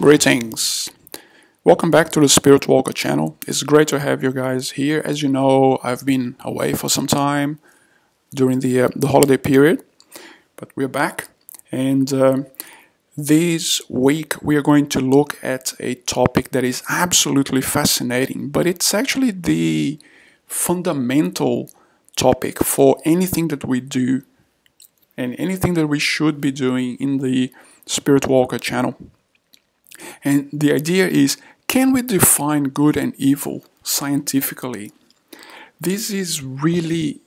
Greetings. Welcome back to the Spirit Walker channel. It's great to have you guys here. As you know, I've been away for some time during the holiday period, but we're back. And this week we are going to look at a topic that is absolutely fascinating, but it's actually the fundamental topic for anything that we do and anything that we should be doing in the Spirit Walker channel. And the idea is, can we define good and evil scientifically? This is really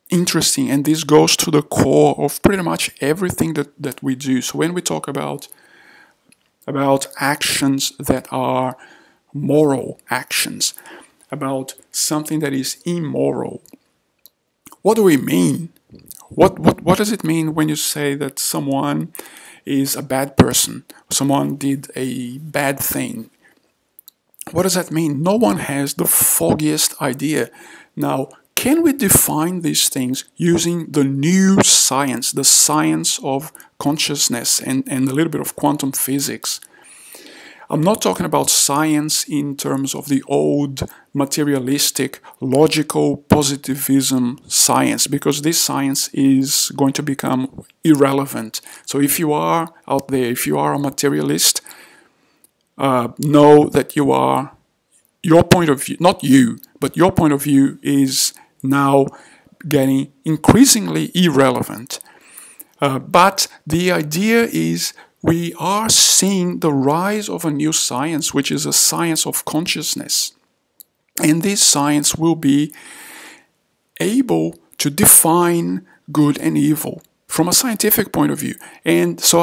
interesting, and this goes to the core of pretty much everything that we do. So when we talk about actions that are moral actions, about something that is immoral, what do we mean? What does it mean when you say that someone is a bad person, someone did a bad thing? What does that mean? No one has the foggiest idea. Now, can we define these things using the new science, the science of consciousness and a little bit of quantum physics? I'm not talking about science in terms of the old materialistic, logical positivism science, because this science is going to become irrelevant. So if you are out there, if you are a materialist, know that your point of view, not you, but your point of view is now getting increasingly irrelevant. But the idea is, we are seeing the rise of a new science, which is a science of consciousness. And this science will be able to define good and evil from a scientific point of view. And so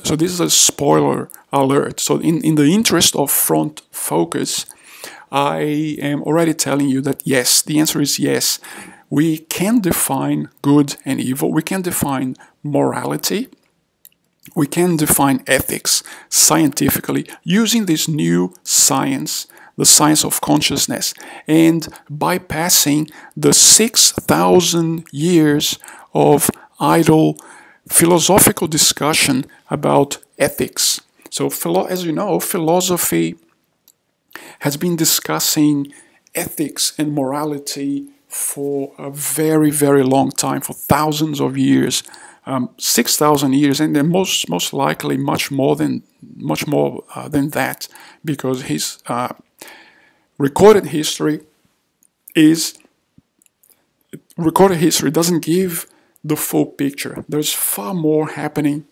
so this is a spoiler alert. So in the interest of front focus, I am already telling you that yes, the answer is yes. We can define good and evil. We can define morality. We can define ethics scientifically using this new science, the science of consciousness, and bypassing the 6,000 years of idle philosophical discussion about ethics. So, as you know, philosophy has been discussing ethics and morality for a very, very long time, for thousands of years. 6,000 years, and then most likely much more than that, because his recorded history doesn't give the full picture. There's far more happening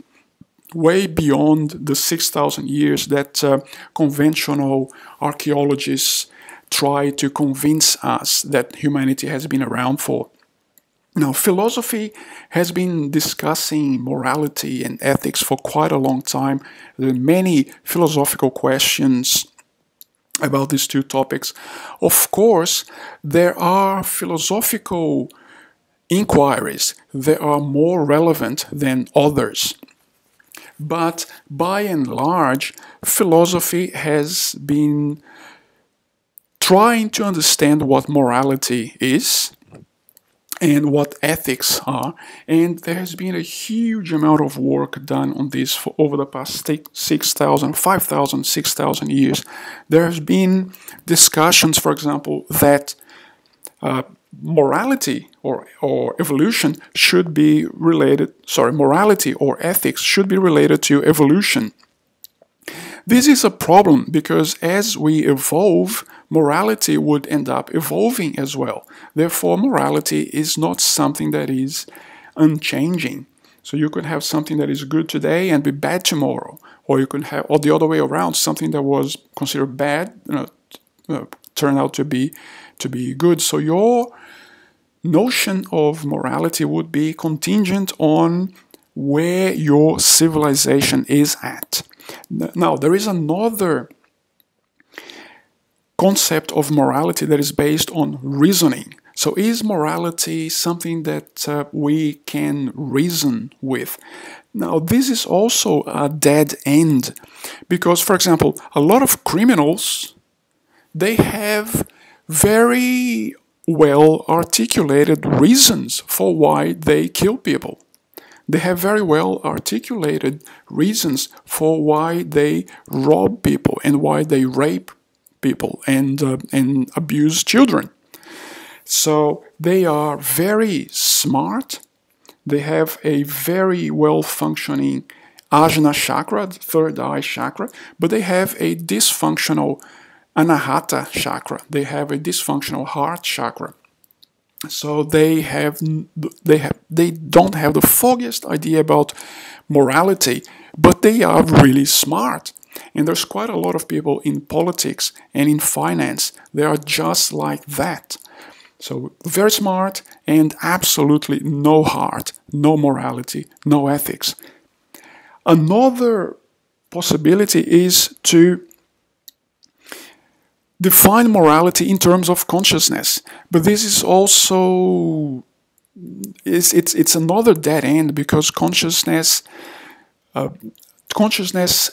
way beyond the 6,000 years that conventional archaeologists try to convince us that humanity has been around for. Now, philosophy has been discussing morality and ethics for quite a long time. There are many philosophical questions about these two topics. Of course, there are philosophical inquiries that are more relevant than others. But by and large, philosophy has been trying to understand what morality is and what ethics are, and there has been a huge amount of work done on this for over the past 6,000, 5,000, 6,000 years. There has been discussions, for example, that morality or evolution should be related, morality or ethics should be related to evolution. This is a problem because as we evolve, morality would end up evolving as well. Therefore, morality is not something that is unchanging. So you could have something that is good today and be bad tomorrow, or you could have, or the other way around, something that was considered bad, turn out to be good. So your notion of morality would be contingent on where your civilization is at. Now, there is another concept of morality that is based on reasoning. So is morality something that we can reason with? Now, this is also a dead end because, for example, a lot of criminals, they have very well articulated reasons for why they kill people. They have very well articulated reasons for why they rob people and why they rape people and abuse children. So they are very smart. They have a very well-functioning Ajna chakra, the third eye chakra, but they have a dysfunctional Anahata chakra. They have a dysfunctional heart chakra. So they don't have the foggiest idea about morality, but they are really smart. And there's quite a lot of people in politics and in finance. They are just like that. So very smart and absolutely no heart, no morality, no ethics. Another possibility is to define morality in terms of consciousness, but this is also it's another dead end, because consciousness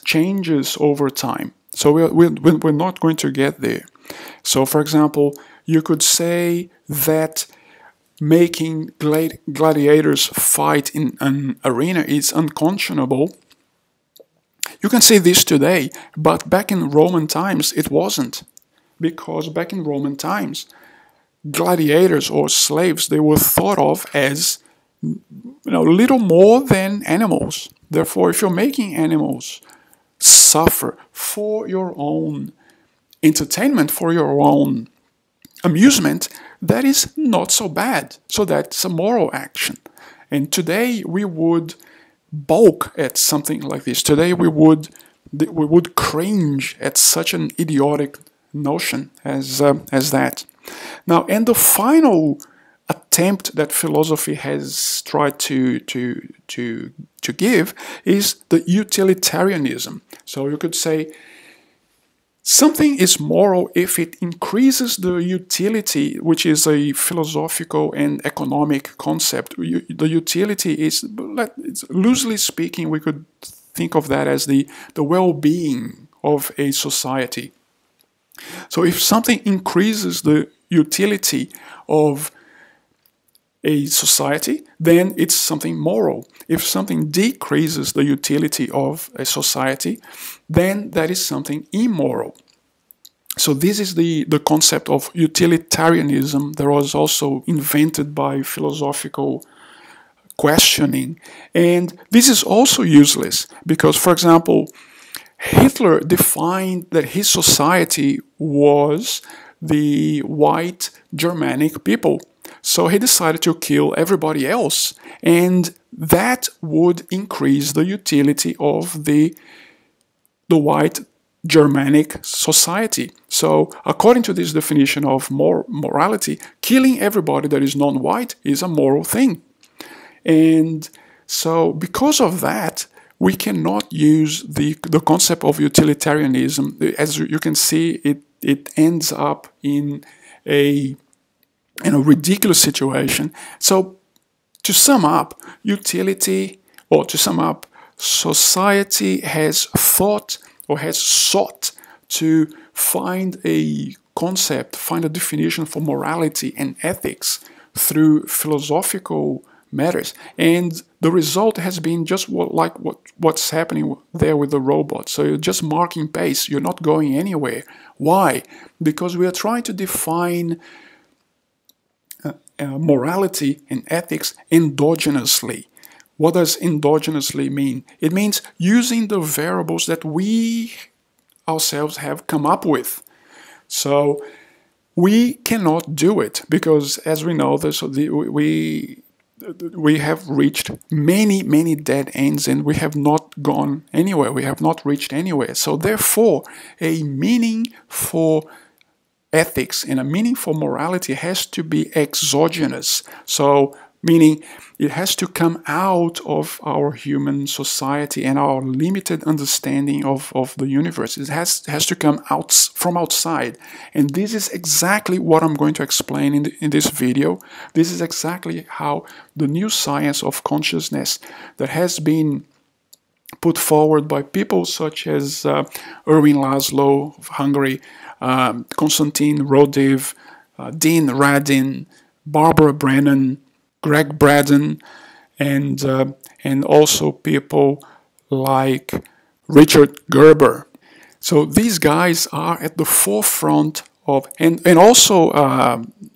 changes over time. So we're not going to get there. So, for example, you could say that making gladiators fight in an arena is unconscionable. You can say this today, but back in Roman times it wasn't. Because back in Roman times, gladiators or slaves, they were thought of as little more than animals. Therefore, if you're making animals suffer for your own entertainment, for your own amusement, that is not so bad. So that's a moral action. And today we would balk at something like this. Today we would cringe at such an idiotic notion as that. Now, and the final attempt that philosophy has tried to give is the utilitarianism. So you could say something is moral if it increases the utility, which is a philosophical and economic concept. The utility is, loosely speaking, we could think of that as the well-being of a society. So if something increases the utility of a society, then it's something moral. If something decreases the utility of a society, then that is something immoral. So this is the concept of utilitarianism that was also invented by philosophical questioning. And this is also useless because, for example, Hitler defined that his society was the white Germanic people. So he decided to kill everybody else, and that would increase the utility of the white Germanic society. So according to this definition of morality, killing everybody that is non-white is a moral thing. And so because of that, we cannot use the concept of utilitarianism. As you can see, it ends up in a ridiculous situation. So to sum up, society has thought or has sought to find a concept, find a definition for morality and ethics through philosophical matters, and the result has been just what's happening there with the robots. So you're just marking pace, you're not going anywhere. Why? Because we are trying to define morality and ethics endogenously. What does endogenously mean? It means using the variables that we ourselves have come up with. So we cannot do it because, as we know, we have reached many dead ends and we have not gone anywhere. We have not reached anywhere. So therefore, a meaning for ethics and a meaning for morality has to be exogenous. So meaning it has to come out of our human society and our limited understanding of the universe. It has to come out from outside. And this is exactly what I'm going to explain in this video. This is exactly how the new science of consciousness that has been put forward by people such as Erwin Laszlo of Hungary, Konstantin Rodiv, Dean Radin, Barbara Brennan, Greg Braden, and also people like Richard Gerber. So these guys are at the forefront of, and also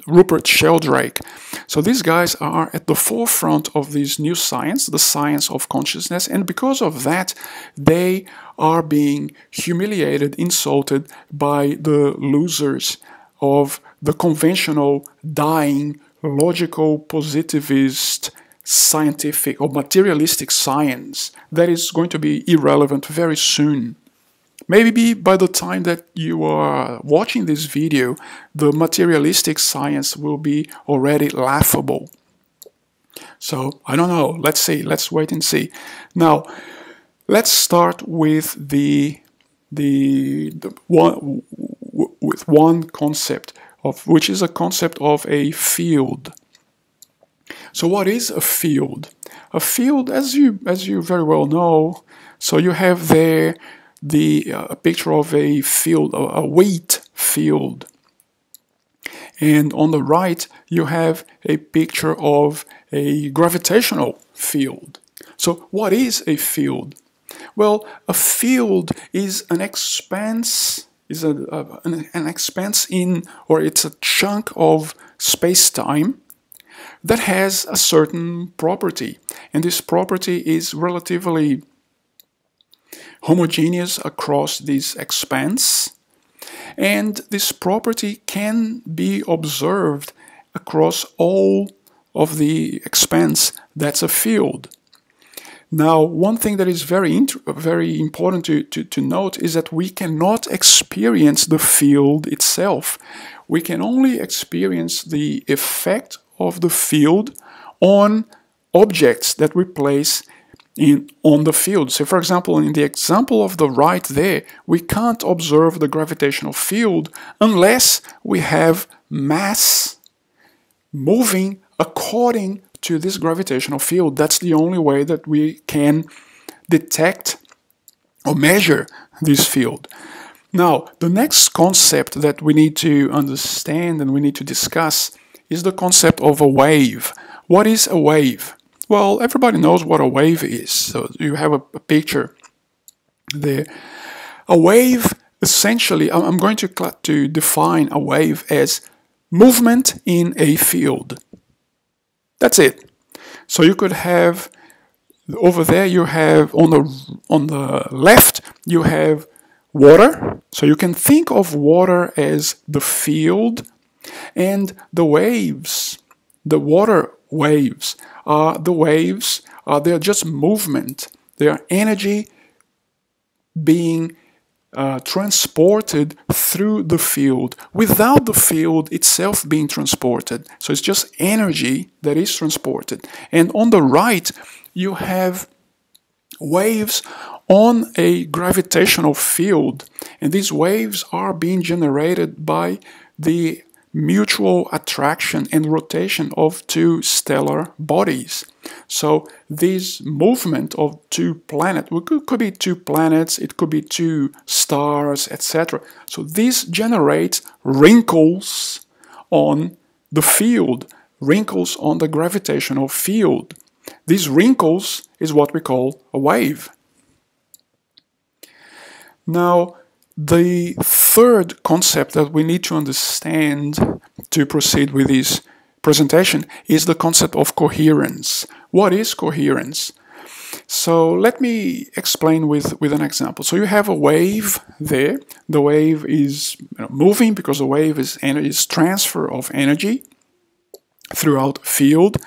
Rupert Sheldrake. So these guys are at the forefront of this new science, the science of consciousness, and because of that, they are being humiliated, insulted by the losers of the conventional, dying, logical, positivist, scientific or materialistic science that is going to be irrelevant very soon. Maybe by the time that you are watching this video, the materialistic science will be already laughable. So, I don't know. Let's see. Let's wait and see. Now, let's start with one concept, which is a concept of a field. So what is a field? A field, as you very well know, so you have there a picture of a field, a wheat field. And on the right, you have a picture of a gravitational field. So what is a field? Well, a field is an expanse, an expanse in, or it's a chunk of space-time that has a certain property. And this property is relatively homogeneous across this expanse, and this property can be observed across all of the expanse that's a field. Now, one thing that is very important to note is that we cannot experience the field itself. We can only experience the effect of the field on objects that we place on the field. So for example, in the example of the right there, we can't observe the gravitational field unless we have mass moving according to this gravitational field. That's the only way that we can detect or measure this field. Now, the next concept that we need to understand and we need to discuss is the concept of a wave. What is a wave? Well, everybody knows what a wave is. So you have a picture there. A wave, essentially, I'm going to define a wave as movement in a field. That's it. So you could have, over there you have, on the left, you have water. So you can think of water as the field, and the waves, the water waves, they're just movement. They are energy being transported through the field without the field itself being transported. So it's just energy that is transported. And on the right, you have waves on a gravitational field. And these waves are being generated by the mutual attraction and rotation of two stellar bodies. So this movement of two planets, could be two planets, it could be two stars, etc. So this generates wrinkles on the field, wrinkles on the gravitational field. These wrinkles is what we call a wave. Now, the third concept that we need to understand to proceed with this presentation is the concept of coherence. What is coherence? So let me explain with an example. So you have a wave there. The wave is moving because the wave is transfer of energy throughout the field.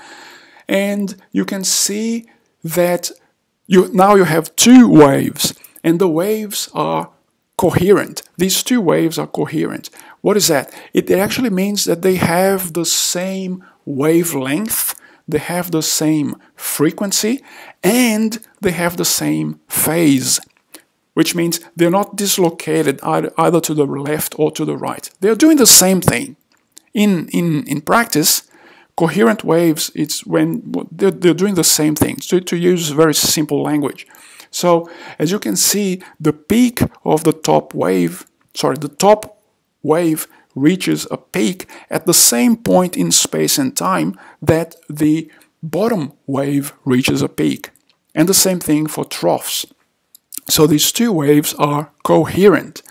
And you can see that now you have two waves, and the waves are coherent. These two waves are coherent. What is that? It actually means that they have the same wavelength, they have the same frequency, and they have the same phase, which means they're not dislocated either to the left or to the right. They're doing the same thing. In practice, coherent waves, it's when they're doing the same thing, to use very simple language. So, as you can see, the peak of the top wave reaches a peak at the same point in space and time that the bottom wave reaches a peak. And the same thing for troughs. So these two waves are coherent.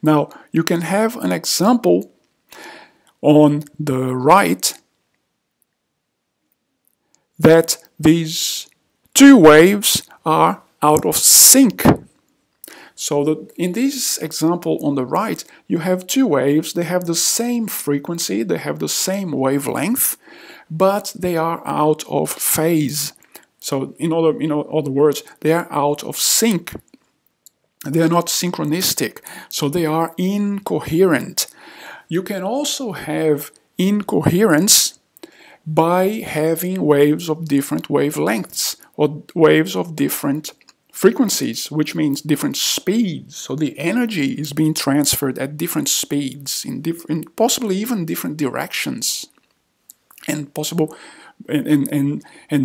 Now, you can have an example on the right that these two waves are out of sync. So in this example on the right, you have two waves. They have the same frequency, they have the same wavelength, but they are out of phase. So in other words, they are out of sync. They are not synchronistic, so they are incoherent. You can also have incoherence by having waves of different wavelengths or waves of different frequencies, which means different speeds. So the energy is being transferred at different speeds, in possibly even different directions, and possible and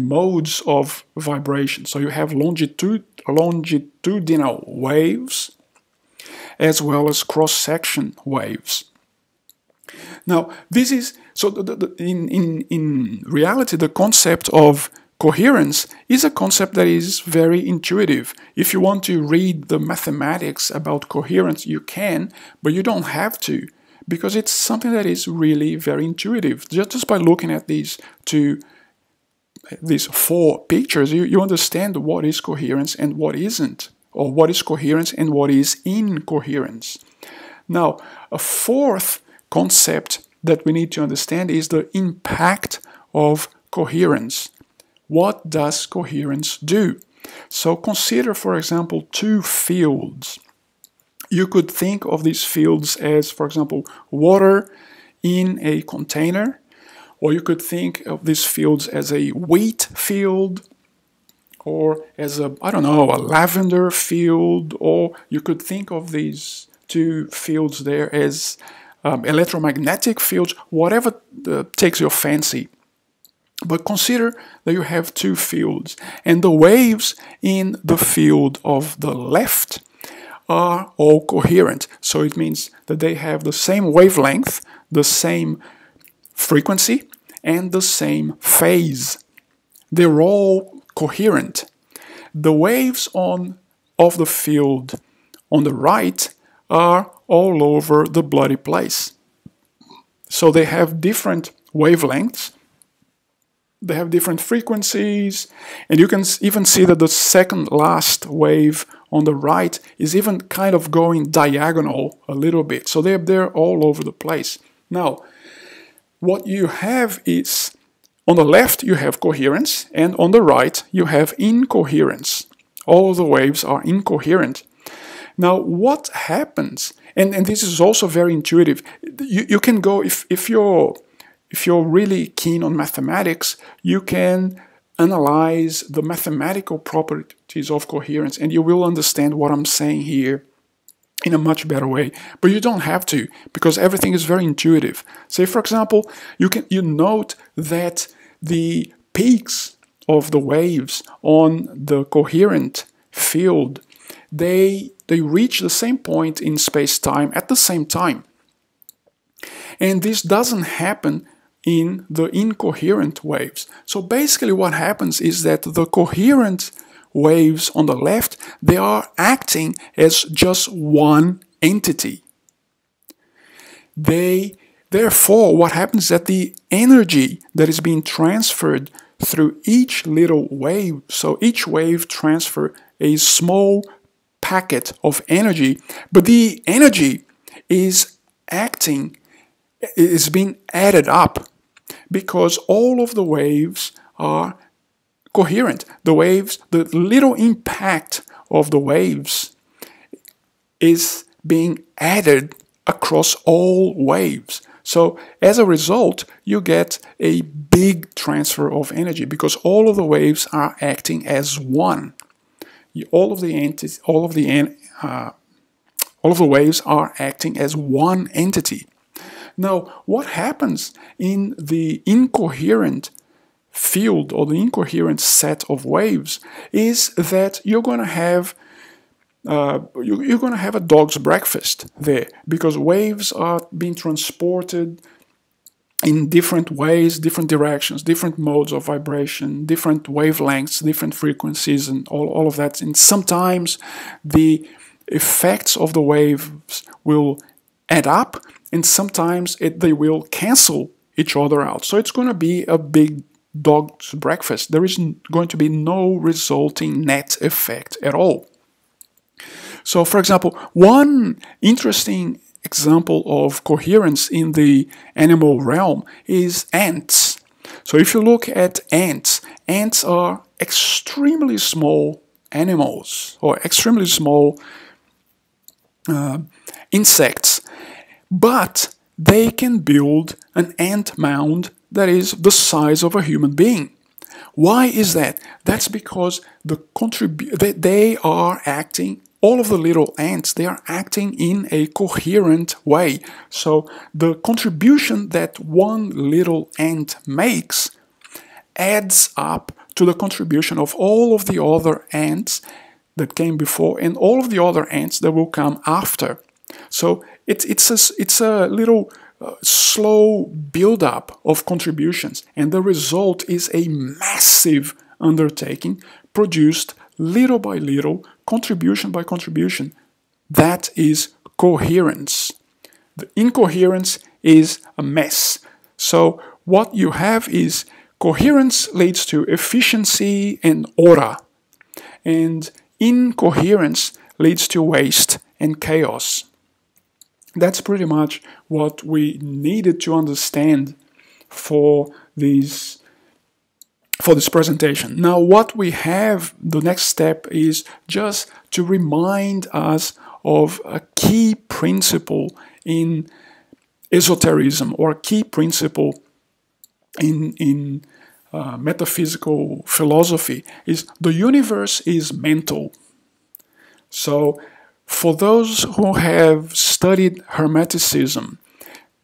modes of vibration. So you have longitudinal waves as well as cross-section waves. Now, this is so. In reality, the concept of coherence is a concept that is very intuitive. If you want to read the mathematics about coherence, you can, but you don't have to, because it's something that is really very intuitive. Just by looking at these four pictures, you understand what is coherence and what isn't, or what is coherence and what is incoherence. Now, a fourth concept that we need to understand is the impact of coherence. What does coherence do? So consider, for example, two fields. You could think of these fields as, for example, water in a container, or you could think of these fields as a wheat field, or as a lavender field, or you could think of these two fields there as electromagnetic fields, whatever takes your fancy. But consider that you have two fields, and the waves in the field of the left are all coherent. So it means that they have the same wavelength, the same frequency, and the same phase. They're all coherent. The waves of the field on the right are all over the bloody place. So they have different wavelengths, they have different frequencies, and you can even see that the second last wave on the right is even kind of going diagonal a little bit. So they're all over the place. Now, what you have is, on the left you have coherence, and on the right you have incoherence. All the waves are incoherent. Now, what happens, and this is also very intuitive, you can go, if you're really keen on mathematics, you can analyze the mathematical properties of coherence, and you will understand what I'm saying here in a much better way. But you don't have to, because everything is very intuitive. Say, for example, you note that the peaks of the waves on the coherent field, they reach the same point in space-time at the same time. And this doesn't happen in the incoherent waves. So basically what happens is that the coherent waves on the left, they are acting as just one entity. Therefore, what happens is that the energy that is being transferred through each little wave, so each wave transfers a small packet of energy, but the energy is being added up because all of the waves are coherent. The little impact of the waves is being added across all waves. So as a result, you get a big transfer of energy because all of the waves are acting as one. All of the waves are acting as one entity. Now, what happens in the incoherent field or the incoherent set of waves is that you're going to have a dog's breakfast there, because waves are being transported in different ways, different directions, different modes of vibration, different wavelengths, different frequencies, and all of that. And sometimes the effects of the waves will add up, and sometimes they will cancel each other out. So it's going to be a big dog's breakfast. There is going to be no resulting net effect at all. So, for example, one interesting example of coherence in the animal realm is ants. So if you look at ants, ants are extremely small animals or extremely small insects, but they can build an ant mound that is the size of a human being. Why is that? That's because they are acting, all of the little ants, they are acting in a coherent way. So the contribution that one little ant makes adds up to the contribution of all of the other ants that came before and all of the other ants that will come after. So it's a little slow build-up of contributions, and the result is a massive undertaking produced little by little, contribution by contribution. That is coherence. The incoherence is a mess. So what you have is coherence leads to efficiency and order, and incoherence leads to waste and chaos. That's pretty much what we needed to understand for this presentation. Now, what we have, the next step is just to remind us of a key principle in esotericism, or a key principle in metaphysical philosophy, is the universe is mental. So, for those who have studied Hermeticism,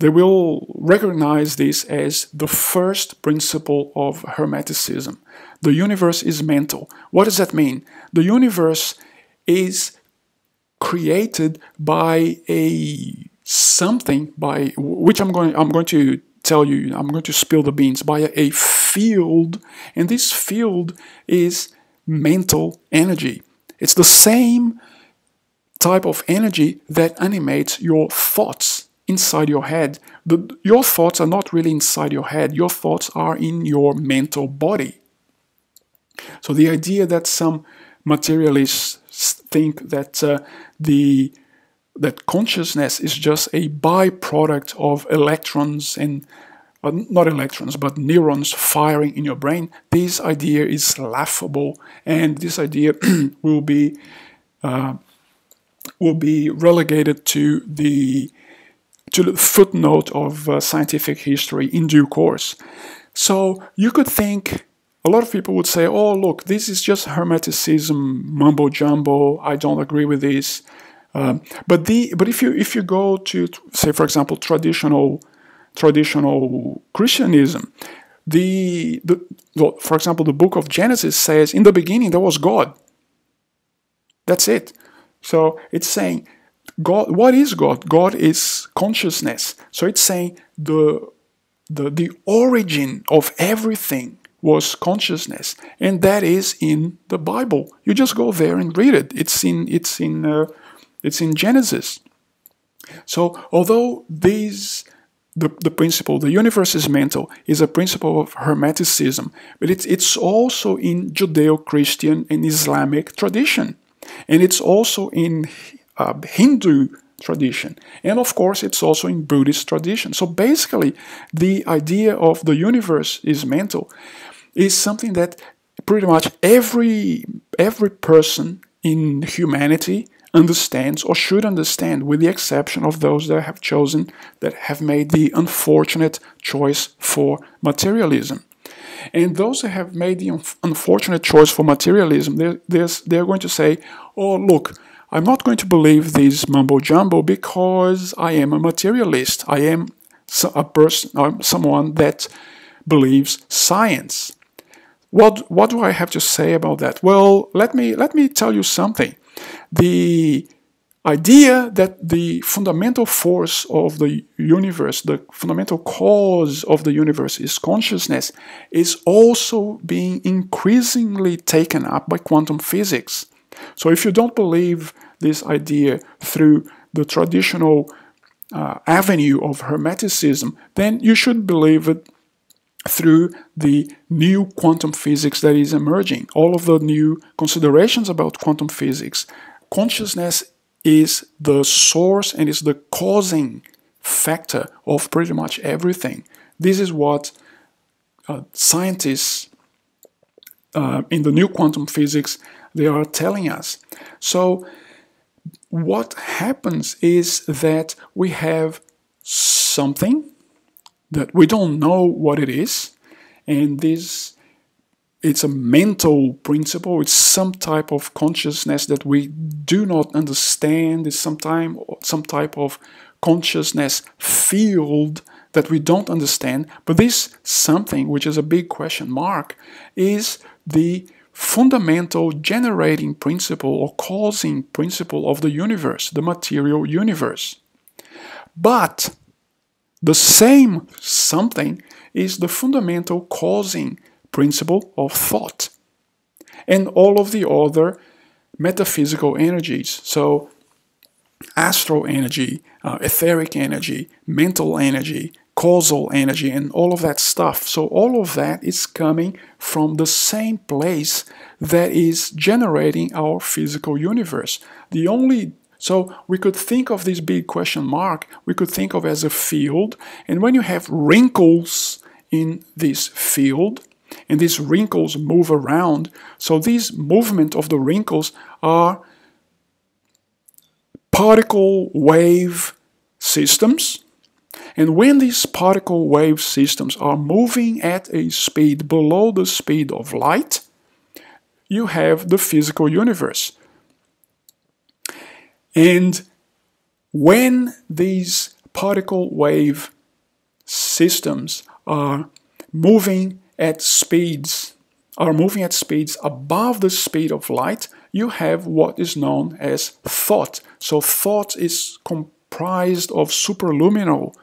they will recognize this as the first principle of Hermeticism. The universe is mental. What does that mean? The universe is created by something, by which I'm going to tell you, I'm going to spill the beans, by a field, and this field is mental energy. It's the same type of energy that animates your thoughts inside your head. Your thoughts are not really inside your head. Your thoughts are in your mental body. So the idea that some materialists think that that consciousness is just a byproduct of electrons and not electrons, but neurons firing in your brain, this idea is laughable, and this idea will be relegated to the footnote of scientific history in due course. So you could think, a lot of people would say, oh look, this is just Hermeticism mumbo jumbo, I don't agree with this. But if you go to, say, for example, traditional Christianism, for example, the book of Genesis says, in the beginning there was God. That's it. So it's saying, God. What is God? God is consciousness. So it's saying the origin of everything was consciousness, and that is in the Bible. You just go there and read it. It's in Genesis. So although the principle, the universe is mental, is a principle of Hermeticism, but it's also in Judeo-Christian and Islamic tradition. And it's also in Hindu tradition. And of course, it's also in Buddhist tradition. So basically, the idea of the universe is mental is something that pretty much every person in humanity understands or should understand, with the exception of those that have made the unfortunate choice for materialism. And those that have made the unfortunate choice for materialism, they're going to say, oh, look, I'm not going to believe this mumbo-jumbo because I am a materialist. I am a person, someone that believes science. What do I have to say about that? Well, let me tell you something. The idea that the fundamental force of the universe, the fundamental cause of the universe is consciousness, is also being increasingly taken up by quantum physics. So if you don't believe this idea through the traditional avenue of Hermeticism, then you should believe it through the new quantum physics that is emerging. All of the new considerations about quantum physics. Consciousness is the source and is the causing factor of pretty much everything. This is what scientists in the new quantum physics, they are telling us. So what happens is that we have something that we don't know what it is, and it's a mental principle, it's some type of consciousness that we do not understand, it's some type of consciousness field that we don't understand, but this something, which is a big question mark, is the fundamental generating principle or causing principle of the universe, the material universe. But the same something is the fundamental causing principle of thought and all of the other metaphysical energies. So astral energy, etheric energy, mental energy, causal energy, and all of that stuff. So all of that is coming from the same place that is generating our physical universe. So we could think of this big question mark, we could think of as a field, and when you have wrinkles in this field, and these wrinkles move around, so this movement of the wrinkles are particle wave systems, and when these particle wave systems are moving at a speed below the speed of light, you have the physical universe. And when these particle wave systems are moving at speeds above the speed of light, you have what is known as thought. So thought is comprised of superluminal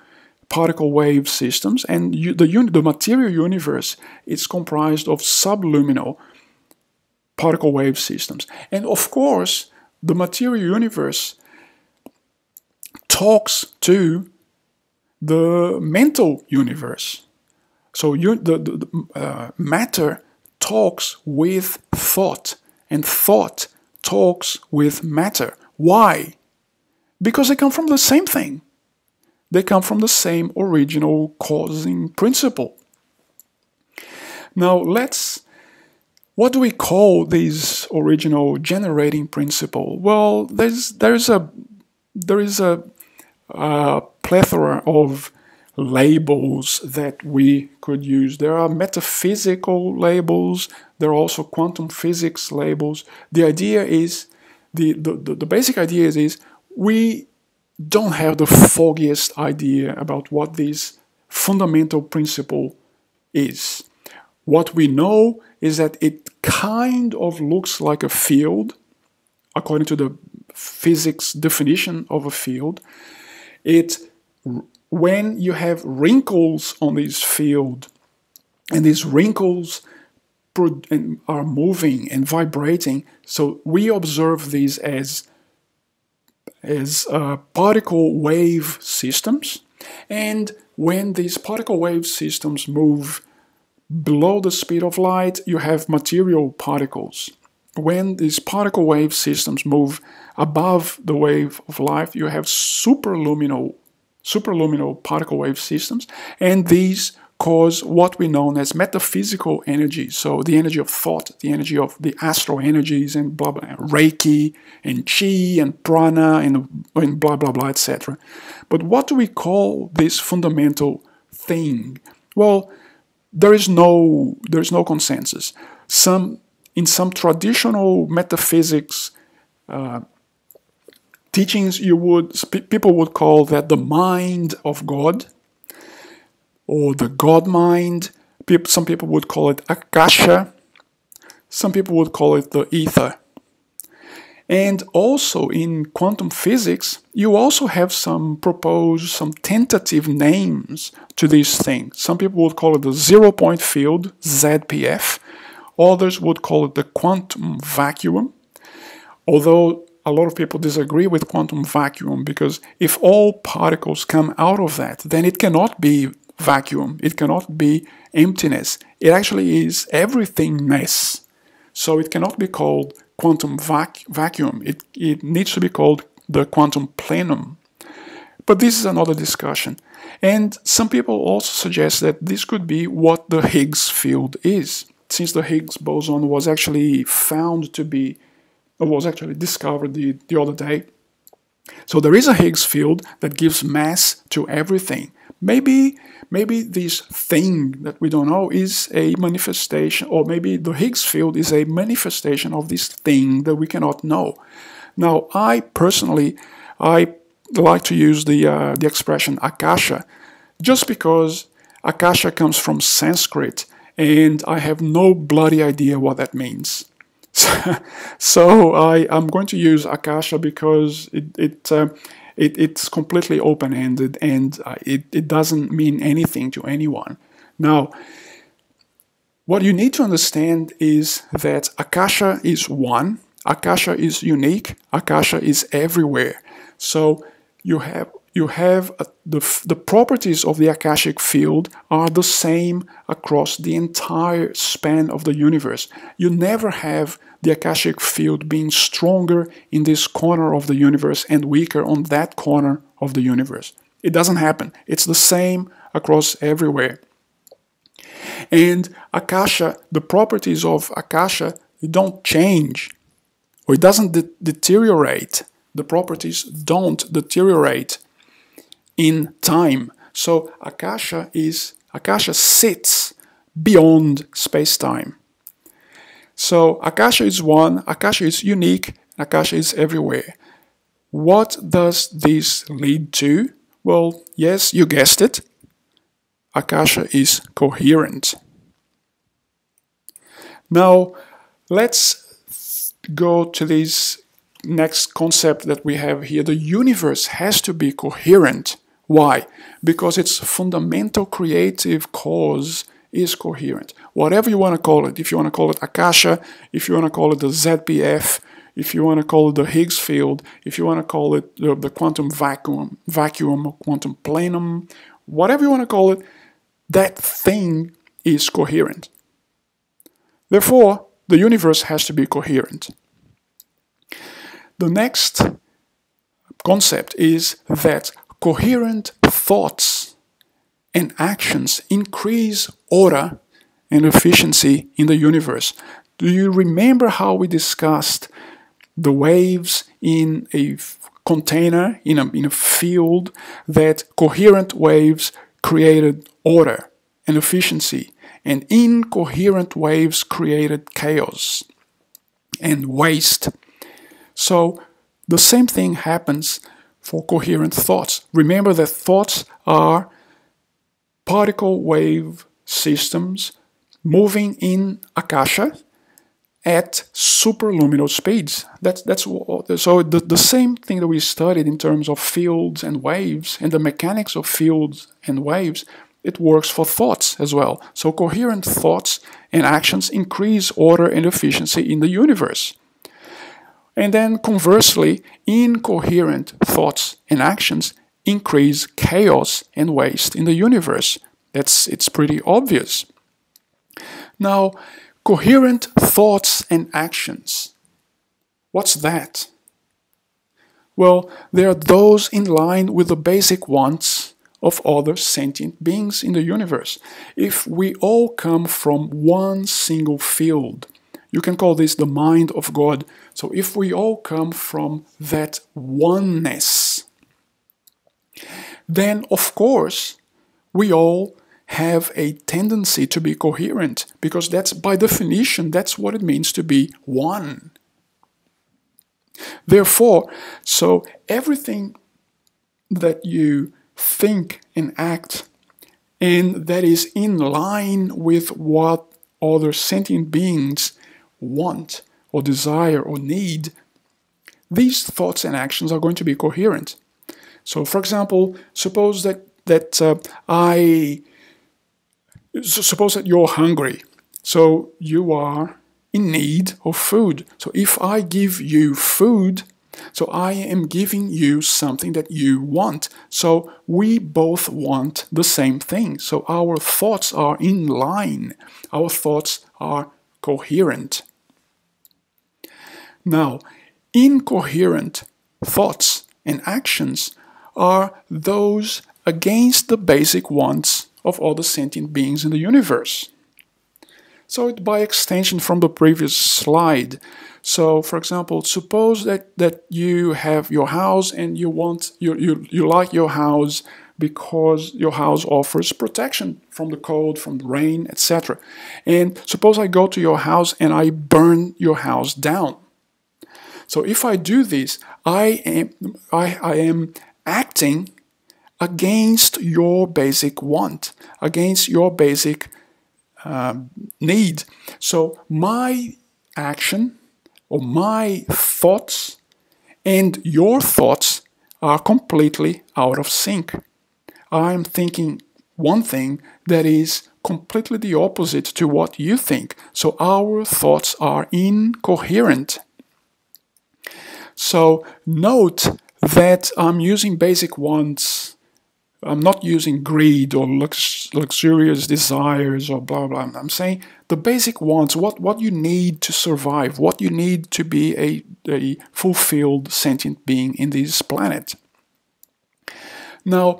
particle wave systems, and the material universe is comprised of subluminal particle wave systems. And of course, the material universe talks to the mental universe. So matter talks with thought, and thought talks with matter. Why? Because they come from the same thing. They come from the same original causing principle. Now what do we call this original generating principle? Well, there is a plethora of labels that we could use. There are metaphysical labels. There are also quantum physics labels. The idea is, the basic idea is we don't have the foggiest idea about what this fundamental principle is. What we know is that it kind of looks like a field, according to the physics definition of a field. When you have wrinkles on this field, and these wrinkles are moving and vibrating, so we observe these as particle wave systems. And when these particle wave systems move below the speed of light, you have material particles. When these particle wave systems move above the wave of light, you have superluminal particle wave systems, and these cause what we know as metaphysical energy. So the energy of thought, the energy of the astral energies, and blah blah, Reiki and Chi and Prana and blah blah blah, etc. But what do we call this fundamental thing? Well, there is no consensus. In some traditional metaphysics teachings, people would call that the mind of God, or the God mind. Some people would call it Akasha. Some people would call it the ether. And also in quantum physics, you also have some tentative names to these things. Some people would call it the zero-point field, ZPF. Others would call it the quantum vacuum. Although a lot of people disagree with quantum vacuum, because if all particles come out of that, then it cannot be vacuum. It cannot be emptiness. It actually is everythingness. So it cannot be called quantum vacuum. It needs to be called the quantum plenum. But this is another discussion. And some people also suggest that this could be what the Higgs field is, since the Higgs boson was actually discovered the other day. So there is a Higgs field that gives mass to everything. Maybe this thing that we don't know is a manifestation, or maybe the Higgs field is a manifestation of this thing that we cannot know. Now, I personally like to use the expression akasha, just because akasha comes from Sanskrit, and I have no bloody idea what that means. So I'm going to use akasha because it's completely open-ended, and it doesn't mean anything to anyone. Now, what you need to understand is that akasha is one, akasha is unique, akasha is everywhere. So you have the properties of the akashic field are the same across the entire span of the universe. You never have the akashic field being stronger in this corner of the universe and weaker on that corner of the universe. It doesn't happen. It's the same across everywhere. And akasha, the properties of akasha, they don't change, or it doesn't deteriorate. The properties don't deteriorate in time. So akasha sits beyond space-time. So akasha is one, akasha is unique, akasha is everywhere. What does this lead to? Well, yes, you guessed it. Akasha is coherent. Now, let's go to this next concept that we have here. The universe has to be coherent. Why? Because its fundamental creative cause is coherent. Whatever you want to call it, if you want to call it akasha, if you want to call it the ZPF, if you want to call it the Higgs field, if you want to call it the quantum vacuum or quantum plenum, whatever you want to call it, that thing is coherent. Therefore, the universe has to be coherent. The next concept is that coherent thoughts and actions increase order and efficiency in the universe. Do you remember how we discussed the waves in a container, in a field, that coherent waves created order and efficiency, and incoherent waves created chaos and waste? So the same thing happens for coherent thoughts. Remember that thoughts are particle wave systems moving in akasha at superluminal speeds. So the same thing that we studied in terms of fields and waves and the mechanics of fields and waves, it works for thoughts as well. So coherent thoughts and actions increase order and efficiency in the universe. And then conversely, incoherent thoughts and actions increase chaos and waste in the universe. It's pretty obvious. Now, coherent thoughts and actions. What's that? Well, they are those in line with the basic wants of other sentient beings in the universe. If we all come from one single field, you can call this the mind of God. So if we all come from that oneness, then of course we all have a tendency to be coherent, because that's, by definition, that's what it means to be one. Therefore, so everything that you think and act, and that is in line with what other sentient beings want or desire or need, these thoughts and actions are going to be coherent. So, for example, suppose that you're hungry, so you are in need of food. So if I give you food, so I am giving you something that you want. So we both want the same thing. So our thoughts are in line. Our thoughts are coherent. Now, incoherent thoughts and actions are those against the basic wants of all the sentient beings in the universe. So by extension from the previous slide, so for example, suppose that you have your house and you like your house because your house offers protection from the cold, from the rain, etc. And suppose I go to your house and I burn your house down. So if I do this, I am acting against your basic want, against your basic need. So my action or my thoughts and your thoughts are completely out of sync. I'm thinking one thing that is completely the opposite to what you think. So our thoughts are incoherent. So note that I'm using basic wants. I'm not using greed or luxurious desires or blah, blah. I'm saying the basic wants, what you need to survive, what you need to be a fulfilled sentient being in this planet. Now,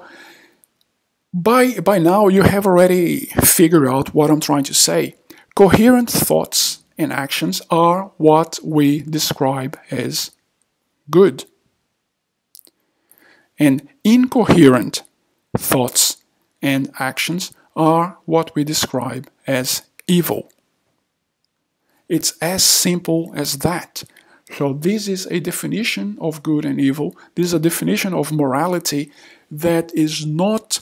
by now you have already figured out what I'm trying to say. Coherent thoughts and actions are what we describe as good. And incoherent thoughts and actions are what we describe as evil. It's as simple as that. So this is a definition of good and evil. This is a definition of morality that is not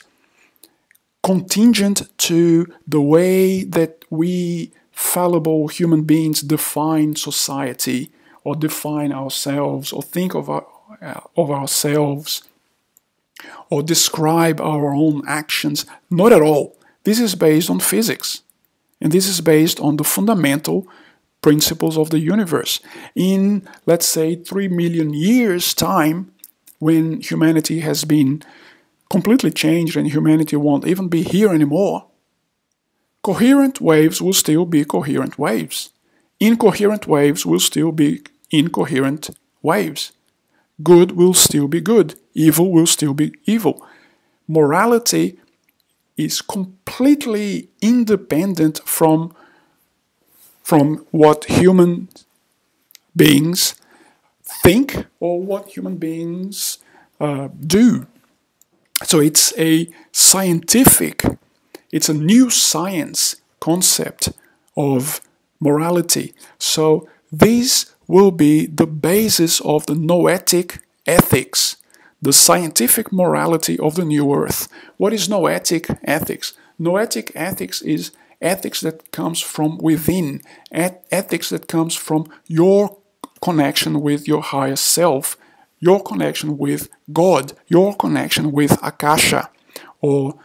contingent to the way that we fallible human beings define society or define ourselves or think of ourselves or describe our own actions. Not at all. This is based on physics. And this is based on the fundamental principles of the universe. In, let's say, 3 million years' time, when humanity has been completely changed and humanity won't even be here anymore, coherent waves will still be coherent waves. Incoherent waves will still be incoherent waves. Good will still be good. Evil will still be evil. Morality is completely independent from what human beings think or what human beings do. So it's a scientific, it's a new science concept of morality. So this will be the basis of the noetic ethics, the scientific morality of the new earth. What is noetic ethics? Noetic ethics is ethics that comes from within, ethics that comes from your connection with your higher self, your connection with God, your connection with Akasha, or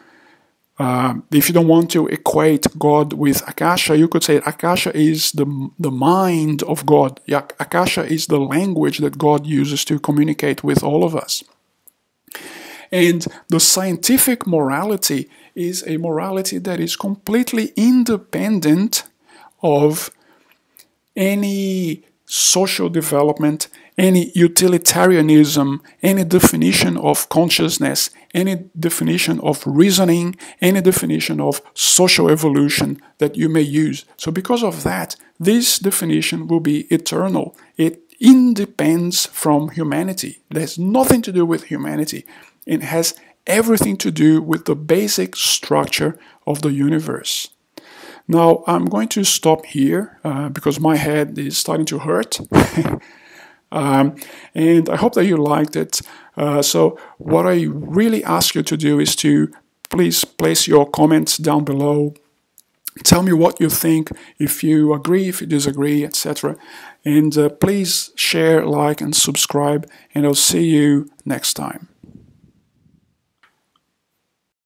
if you don't want to equate God with Akasha, you could say Akasha is the mind of God. Akasha is the language that God uses to communicate with all of us. And the scientific morality is a morality that is completely independent of any social development, any utilitarianism, any definition of consciousness, any definition of reasoning, any definition of social evolution that you may use. So because of that, this definition will be eternal. It independs from humanity. It has nothing to do with humanity. It has everything to do with the basic structure of the universe. Now, I'm going to stop here because my head is starting to hurt. And I hope that you liked it. So what I really ask you to do is to please place your comments down below. Tell me what you think, if you agree, if you disagree, etc. And please share, like, and subscribe, and I'll see you next time.